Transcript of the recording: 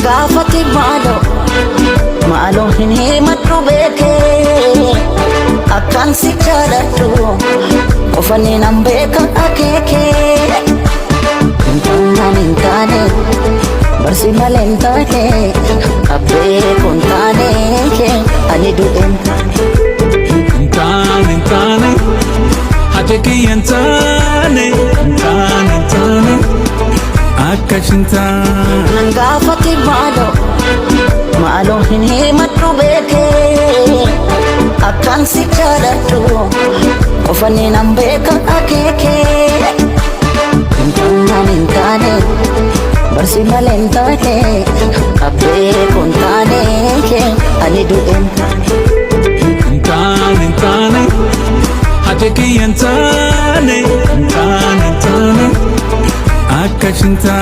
Nangafati malo hini matu beke akan si jalatu ofani nambeka akeke nintane barsi malentane abe kontane ke ani duem nintane hajeki yantane nintane akashinta Nangafati malo hini matu beke akan si jalatu ofani nambeka akeke nintane barsi malentane abe kontane ke ani duem nintane hajeki yantane nintane akashinta